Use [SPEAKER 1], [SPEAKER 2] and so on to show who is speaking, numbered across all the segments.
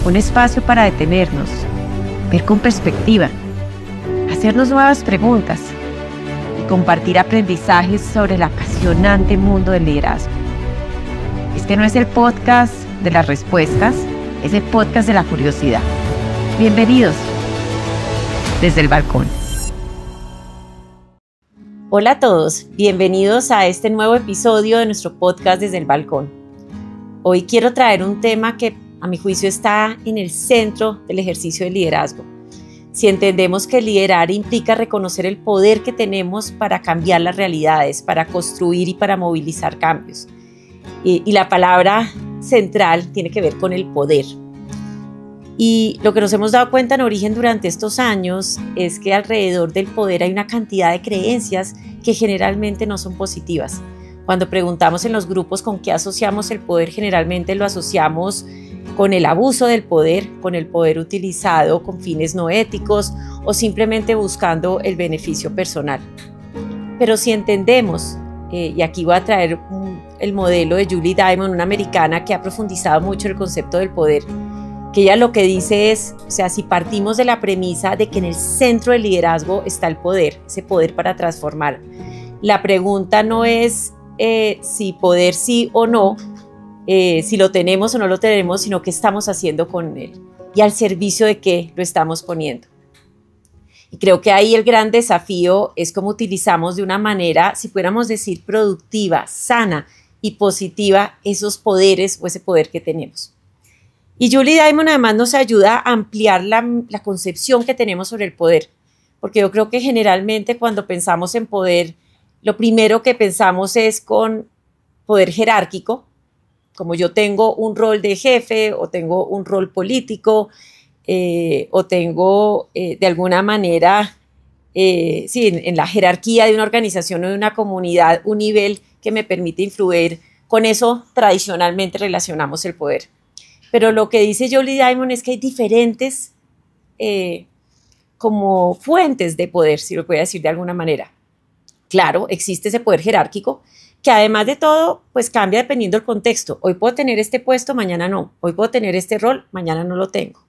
[SPEAKER 1] un espacio para detenernos, ver con perspectiva, hacernos nuevas preguntas y compartir aprendizajes sobre el apasionante mundo del liderazgo. Este no es el podcast de las respuestas, es el podcast de la curiosidad. Bienvenidos desde el balcón. Hola a todos, bienvenidos a este nuevo episodio de nuestro podcast desde el balcón. Hoy quiero traer un tema que a mi juicio está en el centro del ejercicio de liderazgo. Si entendemos que liderar implica reconocer el poder que tenemos para cambiar las realidades, para construir y para movilizar cambios. Y la palabra central tiene que ver con el poder. Y lo que nos hemos dado cuenta en Origen durante estos años es que alrededor del poder hay una cantidad de creencias que generalmente no son positivas. Cuando preguntamos en los grupos con qué asociamos el poder, generalmente lo asociamos con el abuso del poder, con el poder utilizado con fines no éticos o simplemente buscando el beneficio personal. Pero si entendemos, y aquí voy a traer el modelo de Julie Diamond, una americana que ha profundizado mucho el concepto del poder, que ella lo que dice es, o sea, si partimos de la premisa de que en el centro del liderazgo está el poder, ese poder para transformar, la pregunta no es si poder sí o no, si lo tenemos o no lo tenemos, sino qué estamos haciendo con él y al servicio de qué lo estamos poniendo. Y creo que ahí el gran desafío es cómo utilizamos de una manera, si pudiéramos decir, productiva, sana y positiva esos poderes o ese poder que tenemos. Y Julie Diamond además nos ayuda a ampliar la concepción que tenemos sobre el poder, porque yo creo que generalmente cuando pensamos en poder, lo primero que pensamos es con poder jerárquico, como yo tengo un rol de jefe o tengo un rol político o tengo de alguna manera, en la jerarquía de una organización o de una comunidad, un nivel que me permite influir. Con eso tradicionalmente relacionamos el poder. Pero lo que dice Julie Diamond es que hay diferentes como fuentes de poder, si lo puedo decir de alguna manera. Claro, existe ese poder jerárquico que además de todo, pues cambia dependiendo del contexto. Hoy puedo tener este puesto, mañana no. Hoy puedo tener este rol, mañana no lo tengo.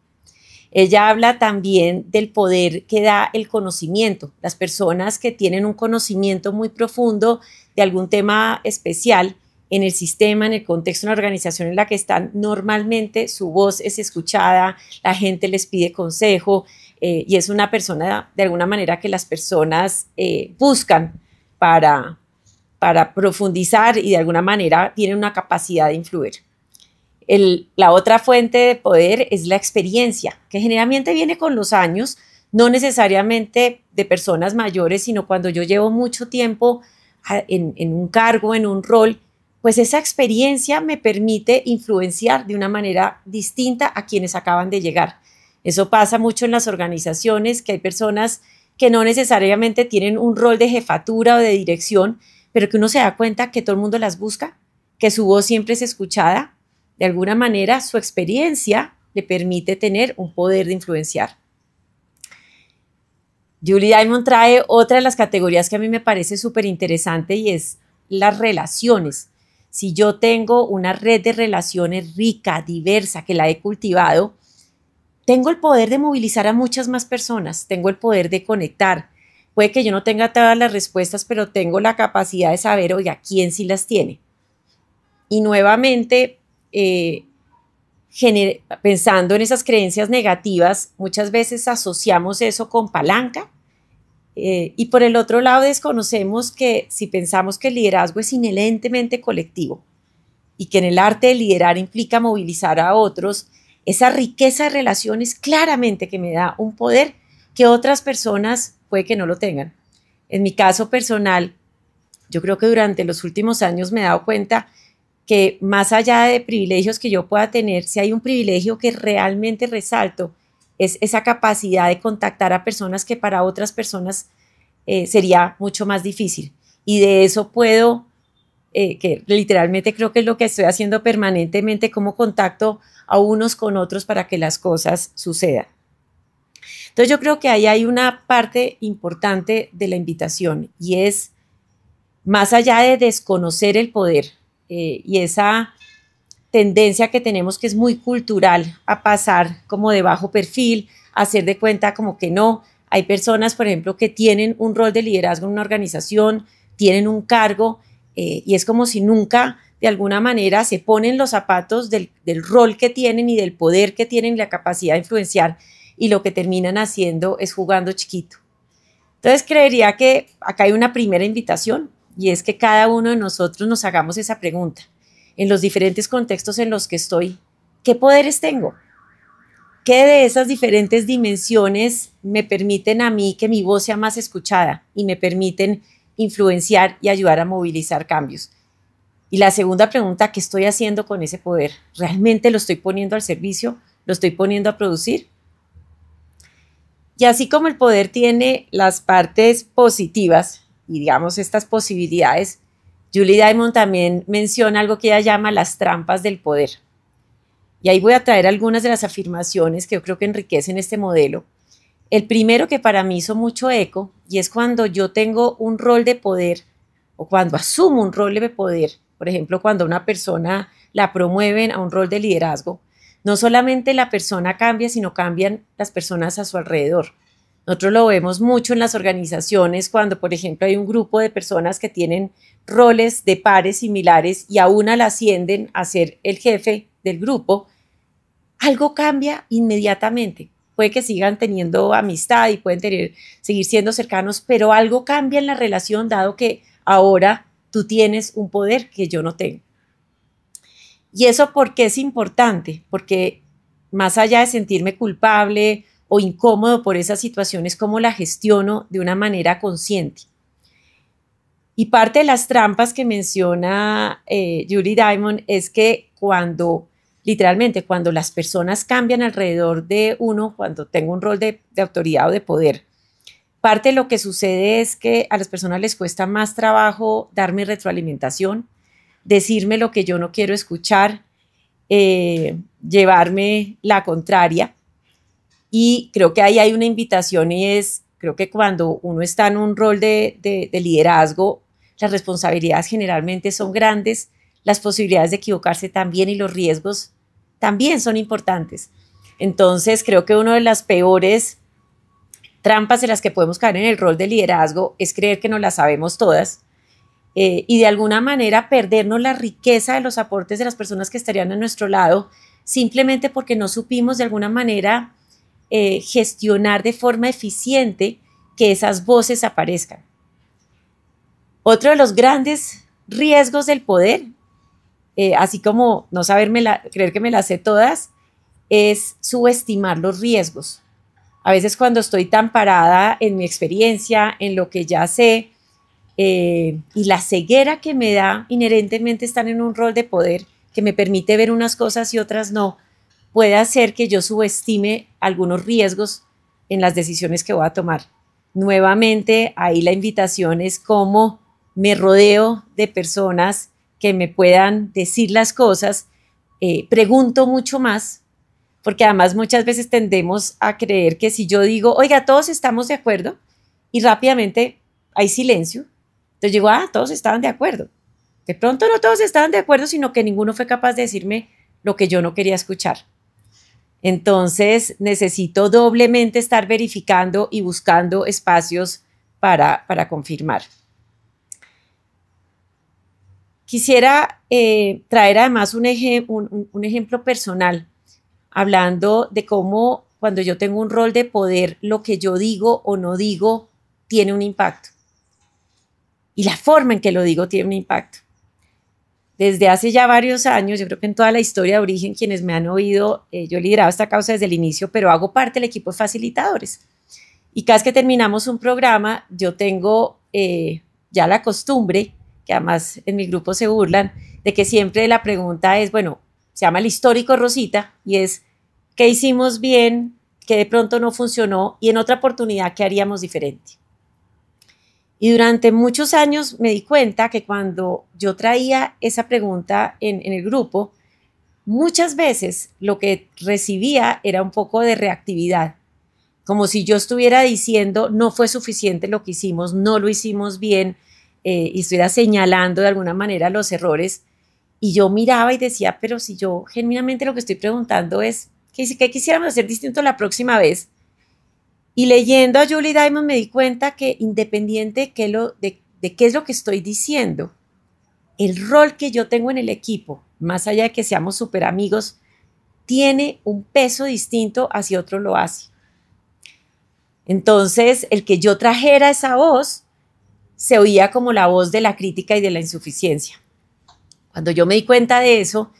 [SPEAKER 1] Ella habla también del poder que da el conocimiento. Las personas que tienen un conocimiento muy profundo de algún tema especial en el sistema, en el contexto de una organización en la que están, normalmente su voz es escuchada, la gente les pide consejo y es una persona de alguna manera que las personas buscan para profundizar y de alguna manera tienen una capacidad de influir. La otra fuente de poder es la experiencia, que generalmente viene con los años, no necesariamente de personas mayores, sino cuando yo llevo mucho tiempo en un cargo, en un rol, pues esa experiencia me permite influenciar de una manera distinta a quienes acaban de llegar. Eso pasa mucho en las organizaciones, que hay personas que no necesariamente tienen un rol de jefatura o de dirección, pero que uno se da cuenta que todo el mundo las busca, que su voz siempre es escuchada. De alguna manera, su experiencia le permite tener un poder de influenciar. Julie Diamond trae otra de las categorías que a mí me parece súper interesante y es las relaciones. Si yo tengo una red de relaciones rica, diversa, que la he cultivado, tengo el poder de movilizar a muchas más personas, tengo el poder de conectar. Puede que yo no tenga todas las respuestas, pero tengo la capacidad de saber, oiga, quién sí las tiene. Y nuevamente, pensando en esas creencias negativas, muchas veces asociamos eso con palanca. Y por el otro lado desconocemos que si pensamos que el liderazgo es inherentemente colectivo y que en el arte de liderar implica movilizar a otros, esa riqueza de relaciones claramente que me da un poder que otras personas puede que no lo tengan. En mi caso personal, yo creo que durante los últimos años me he dado cuenta que más allá de privilegios que yo pueda tener, si hay un privilegio que realmente resalto, es esa capacidad de contactar a personas que para otras personas sería mucho más difícil. Y de eso puedo, que literalmente creo que es lo que estoy haciendo permanentemente, como contacto a unos con otros para que las cosas sucedan. Entonces yo creo que ahí hay una parte importante de la invitación y es, más allá de desconocer el poder y esa tendencia que tenemos que es muy cultural a pasar como de bajo perfil, a hacer de cuenta como que no. Hay personas, por ejemplo, que tienen un rol de liderazgo en una organización, tienen un cargo y es como si nunca de alguna manera se ponen los zapatos del rol que tienen y del poder que tienen y la capacidad de influenciar y lo que terminan haciendo es jugando chiquito. Entonces creería que acá hay una primera invitación y es que cada uno de nosotros nos hagamos esa pregunta. En los diferentes contextos en los que estoy, ¿qué poderes tengo? ¿Qué de esas diferentes dimensiones me permiten a mí que mi voz sea más escuchada y me permiten influenciar y ayudar a movilizar cambios? Y la segunda pregunta, ¿qué estoy haciendo con ese poder? ¿Realmente lo estoy poniendo al servicio? ¿Lo estoy poniendo a producir? Y así como el poder tiene las partes positivas y digamos estas posibilidades, Julie Diamond también menciona algo que ella llama las trampas del poder. Y ahí voy a traer algunas de las afirmaciones que yo creo que enriquecen este modelo. El primero que para mí hizo mucho eco y es cuando yo tengo un rol de poder o cuando asumo un rol de poder, por ejemplo, cuando una persona la promueven a un rol de liderazgo, no solamente la persona cambia, sino cambian las personas a su alrededor. Nosotros lo vemos mucho en las organizaciones cuando, por ejemplo, hay un grupo de personas que tienen roles de pares similares y a una la ascienden a ser el jefe del grupo, algo cambia inmediatamente. Puede que sigan teniendo amistad y pueden seguir siendo cercanos, pero algo cambia en la relación dado que ahora tú tienes un poder que yo no tengo. ¿Y eso por qué es importante? Porque más allá de sentirme culpable o incómodo por esas situaciones, ¿cómo la gestiono de una manera consciente? Y parte de las trampas que menciona Julie Diamond es que literalmente, cuando las personas cambian alrededor de uno, cuando tengo un rol de autoridad o de poder, parte de lo que sucede es que a las personas les cuesta más trabajo darme retroalimentación, decirme lo que yo no quiero escuchar, llevarme la contraria. Y creo que ahí hay una invitación y es, creo que cuando uno está en un rol de liderazgo, las responsabilidades generalmente son grandes, las posibilidades de equivocarse también y los riesgos también son importantes. Entonces, creo que una de las peores trampas en las que podemos caer en el rol de liderazgo es creer que no las sabemos todas y de alguna manera perdernos la riqueza de los aportes de las personas que estarían a nuestro lado simplemente porque no supimos de alguna manera gestionar de forma eficiente que esas voces aparezcan. Otro de los grandes riesgos del poder, así como no creer que me las sé todas, es subestimar los riesgos. A veces cuando estoy tan parada en mi experiencia, en lo que ya sé, y la ceguera que me da inherentemente estar en un rol de poder, que me permite ver unas cosas y otras no, puede hacer que yo subestime algunos riesgos en las decisiones que voy a tomar. Nuevamente, ahí la invitación es cómo me rodeo de personas que me puedan decir las cosas, pregunto mucho más, porque además muchas veces tendemos a creer que si yo digo, oiga, todos estamos de acuerdo, y rápidamente hay silencio, entonces digo, todos estaban de acuerdo. De pronto no todos estaban de acuerdo, sino que ninguno fue capaz de decirme lo que yo no quería escuchar. Entonces necesito doblemente estar verificando y buscando espacios para confirmar. Quisiera traer además un ejemplo personal, hablando de cómo cuando yo tengo un rol de poder, lo que yo digo o no digo tiene un impacto. Y la forma en que lo digo tiene un impacto. Desde hace ya varios años, yo creo que en toda la historia de Origen, quienes me han oído, yo he liderado esta causa desde el inicio, pero hago parte del equipo de facilitadores. Y cada vez que terminamos un programa, yo tengo ya la costumbre, que además en mi grupo se burlan, de que siempre la pregunta es, bueno, se llama el histórico Rosita, y es, ¿qué hicimos bien? ¿Qué de pronto no funcionó? Y en otra oportunidad, ¿qué haríamos diferente? Y durante muchos años me di cuenta que cuando yo traía esa pregunta en el grupo, muchas veces lo que recibía era un poco de reactividad, como si yo estuviera diciendo no fue suficiente lo que hicimos, no lo hicimos bien y estuviera señalando de alguna manera los errores. Y yo miraba y decía, pero si yo genuinamente lo que estoy preguntando es, ¿qué quisiéramos hacer distinto la próxima vez? Y leyendo a Julie Diamond me di cuenta que independiente de qué es lo que estoy diciendo, el rol que yo tengo en el equipo, más allá de que seamos súper amigos, tiene un peso distinto a si otro lo hace. Entonces, el que yo trajera esa voz se oía como la voz de la crítica y de la insuficiencia. Cuando yo me di cuenta de eso,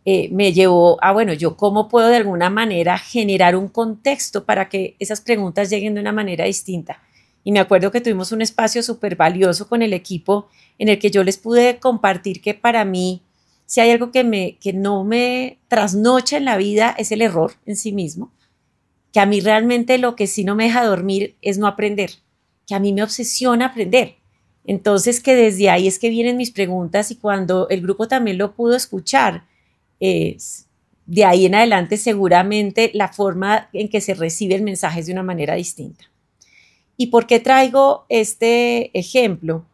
[SPEAKER 1] me llevó a, bueno, yo cómo puedo de alguna manera generar un contexto para que esas preguntas lleguen de una manera distinta. Y me acuerdo que tuvimos un espacio súper valioso con el equipo en el que yo les pude compartir que para mí, si hay algo que no me trasnocha en la vida, es el error en sí mismo. Que a mí realmente lo que sí no me deja dormir es no aprender, que a mí me obsesiona aprender. Entonces, que desde ahí es que vienen mis preguntas y cuando el grupo también lo pudo escuchar, de ahí en adelante seguramente la forma en que se recibe el mensaje es de una manera distinta. ¿Y por qué traigo este ejemplo?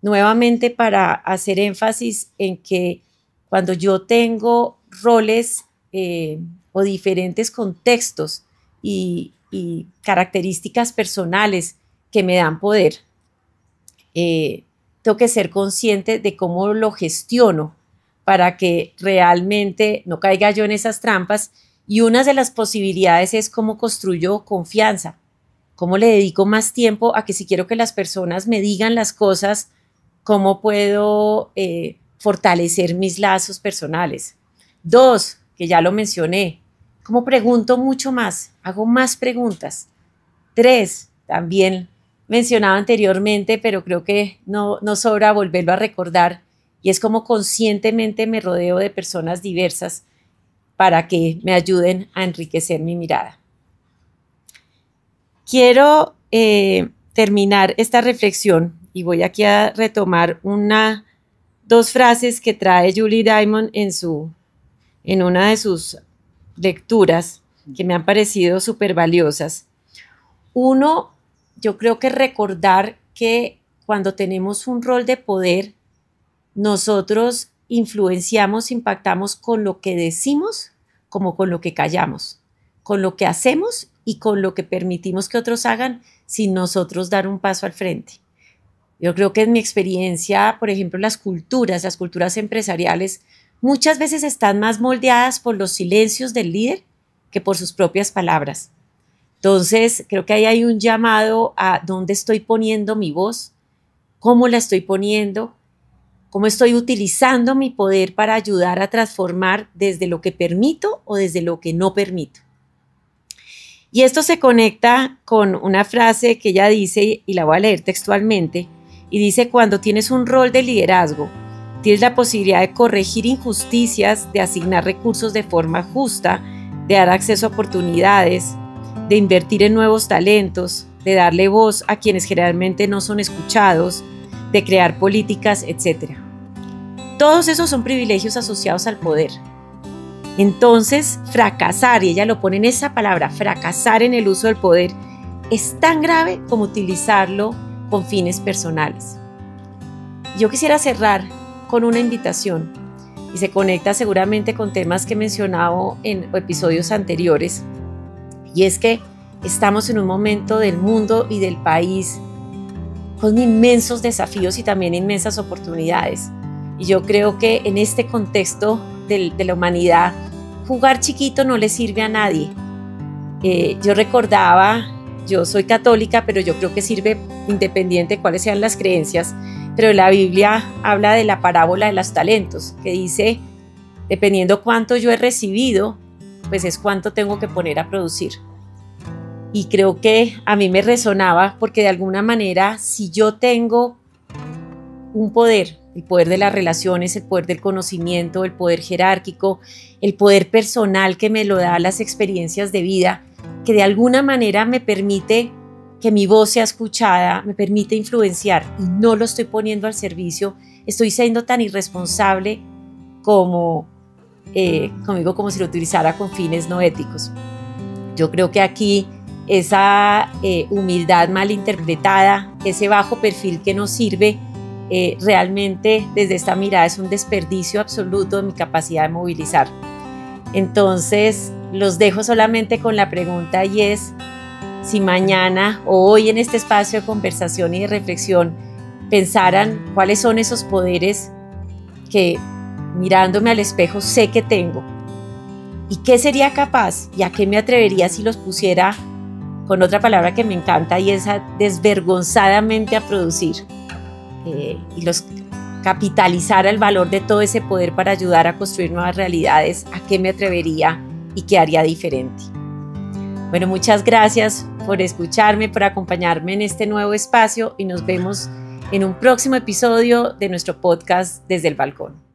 [SPEAKER 1] Nuevamente para hacer énfasis en que cuando yo tengo roles o diferentes contextos y características personales que me dan poder, tengo que ser consciente de cómo lo gestiono para que realmente no caiga yo en esas trampas. Y una de las posibilidades es cómo construyo confianza, cómo le dedico más tiempo a que si quiero que las personas me digan las cosas, cómo puedo fortalecer mis lazos personales. 2, que ya lo mencioné, cómo pregunto mucho más, hago más preguntas. 3, también mencionado anteriormente, pero creo que no sobra volverlo a recordar, y es como conscientemente me rodeo de personas diversas para que me ayuden a enriquecer mi mirada. Quiero terminar esta reflexión y voy aquí a retomar dos frases que trae Julie Diamond en una de sus lecturas que me han parecido súper valiosas. Uno, yo creo que recordar que cuando tenemos un rol de poder, nosotros influenciamos, impactamos con lo que decimos como con lo que callamos, con lo que hacemos y con lo que permitimos que otros hagan sin nosotros dar un paso al frente. Yo creo que en mi experiencia, por ejemplo, las culturas empresariales, muchas veces están más moldeadas por los silencios del líder que por sus propias palabras. Entonces, creo que ahí hay un llamado a dónde estoy poniendo mi voz, cómo la estoy poniendo, cómo estoy utilizando mi poder para ayudar a transformar desde lo que permito o desde lo que no permito. Y esto se conecta con una frase que ella dice, y la voy a leer textualmente, y dice: cuando tienes un rol de liderazgo, tienes la posibilidad de corregir injusticias, de asignar recursos de forma justa, de dar acceso a oportunidades, de invertir en nuevos talentos, de darle voz a quienes generalmente no son escuchados, de crear políticas, etc. Todos esos son privilegios asociados al poder. Entonces, fracasar, y ella lo pone en esa palabra, fracasar en el uso del poder, es tan grave como utilizarlo con fines personales. Yo quisiera cerrar con una invitación, y se conecta seguramente con temas que he mencionado en episodios anteriores, y es que estamos en un momento del mundo y del país con inmensos desafíos y también inmensas oportunidades. Y yo creo que en este contexto de la humanidad, jugar chiquito no le sirve a nadie. Yo recordaba, yo soy católica, pero yo creo que sirve independiente de cuáles sean las creencias, pero la Biblia habla de la parábola de los talentos, que dice, dependiendo cuánto yo he recibido, pues es cuánto tengo que poner a producir. Y creo que a mí me resonaba porque de alguna manera, si yo tengo un poder, el poder de las relaciones, el poder del conocimiento, el poder jerárquico, el poder personal que me lo da las experiencias de vida, que de alguna manera me permite que mi voz sea escuchada, me permite influenciar y no lo estoy poniendo al servicio, estoy siendo tan irresponsable como si lo utilizara con fines no éticos. Yo creo que aquí esa humildad mal interpretada, ese bajo perfil que nos sirve, realmente desde esta mirada es un desperdicio absoluto de mi capacidad de movilizar. Entonces los dejo solamente con la pregunta, y es: si mañana o hoy en este espacio de conversación y de reflexión pensaran cuáles son esos poderes que mirándome al espejo sé que tengo, y qué sería capaz y a qué me atrevería si los pusiera con otra palabra que me encanta, y es desvergonzadamente a producir, y los capitalizara el valor de todo ese poder para ayudar a construir nuevas realidades, ¿a qué me atrevería y qué haría diferente? Bueno, muchas gracias por escucharme, por acompañarme en este nuevo espacio, y nos vemos en un próximo episodio de nuestro podcast Desde el Balcón.